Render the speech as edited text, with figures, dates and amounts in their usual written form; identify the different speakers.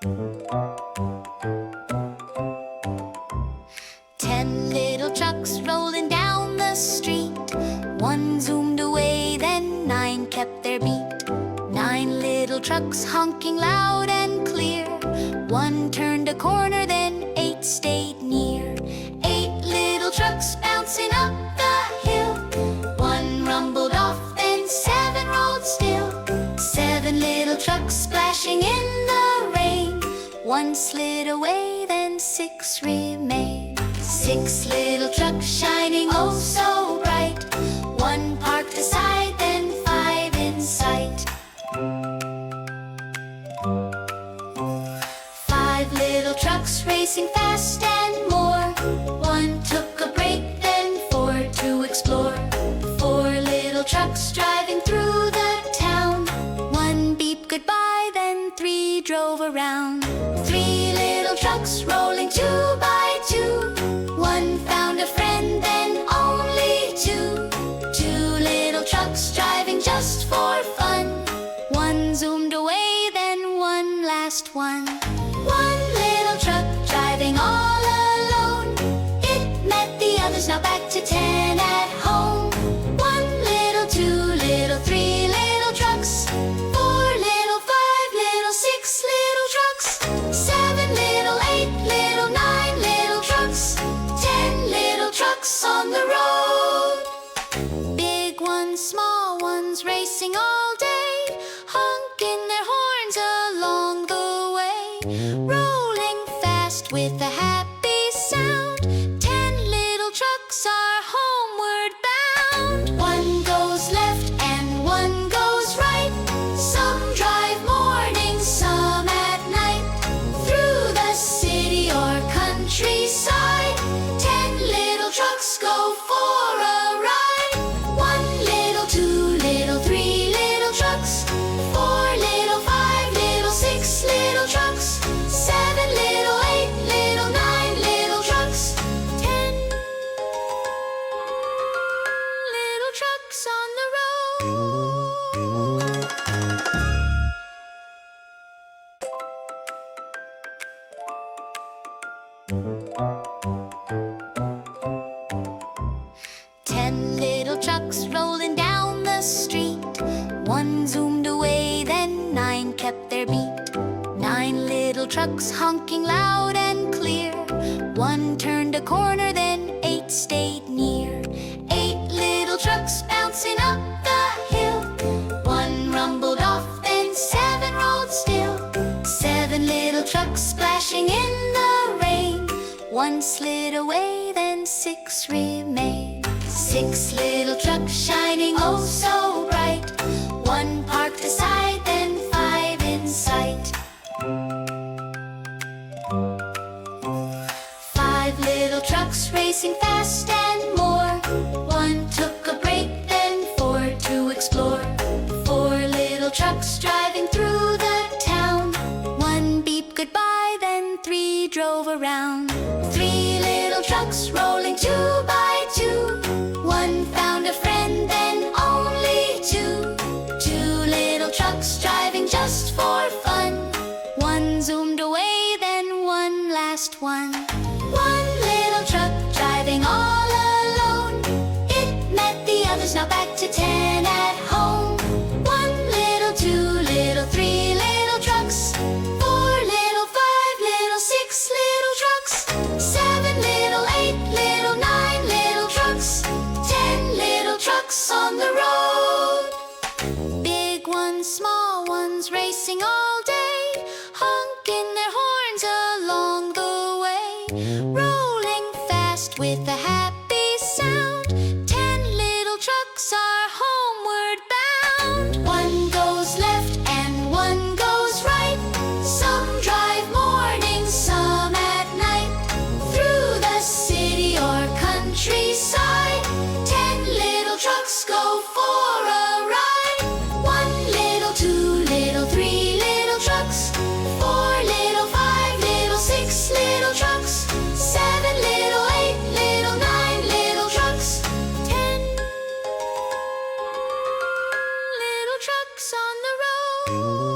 Speaker 1: 10 little trucks rolling down the street. One zoomed away, then 9 kept their beat. 9 little trucks honking loud and clear. One turned a corner, then 8 stayed near. 8 little trucks bouncing up the hill. One rumbled off, then 7 rolled still. 7 little trucks splashing in the rain. One slid away, then 6 remained. 6 little trucks shining oh so bright. One parked aside, then 5 in sight. 5 little trucks racing fast and more. One took a break, then 4 to explore. 4 little trucks driving through the town. One beeped goodbye, then 3 drove around. 3 little trucks rolling 2 by 2. One found a friend, then only 2. 2 little trucks driving just for fun. One zoomed away, then one last one. 1 little truck driving all alone. It met the others, now back to 10 at home. 1 little, 2 little, 3 little trucks. 4 little, 5 little, 6 little trucks. 7 little, 8 little, 9 little trucks. 10 little trucks on the road. Big ones, small ones, racing all day, honking their horns along the way. Rolling fast with a happy sound. 10 little trucks are homeward bound. One goes left and one goes right. Some drive morning, some at night. Through the city or countryside, 10 little trucks go for a ride. 1 little, 2 little, 3 little trucks. 4 little, 5 little, 6 little trucks. 7 little, 8 little, 9 little trucks. 10 little trucks on the road. 10 little trucks rolling down the street. One zoomed away, then 9 kept their beat. 9 little trucks honking loud and clear. One turned a corner, then 8 stayed near. 8 little trucks bouncing up the hill. One rumbled off, then 7 rolled still. 7 little trucks splashing in the rain. One slid away, then 6 remained. 6 little trucks shining oh so bright. One parked aside, then 5 in sight. 5 little trucks racing fast and more. One took a break, then 4 to explore. 4 little trucks driving through the town. One beeped goodbye, then 3 drove around. 3 little trucks rolling 2 by 2. One found a friend, then only 2. 2 little trucks driving just for fun. One zoomed away, then one last one. 1 little truck driving all alone. It met the others, now back to 10 at home. 1 little, 2 little, 3 little trucks. 4 little, 5 little, 6 little trucks. 7 little, 8 little, 9 little trucks. 10 little trucks on the road. Big ones, small ones, racing all day, honking their horns along the way. Rolling fast with a happy sound. 10 little trucks are homeward bound. One goes left and one goes right. Some drive morning, some at night. Through the city or countryside, 10 little trucks go for a ride. 1 little, 2 little, 3 little trucks. 4 little, 5 little, 6 little trucks. 7 little, 8 little, 9 little trucks. 10 little trucks on the road.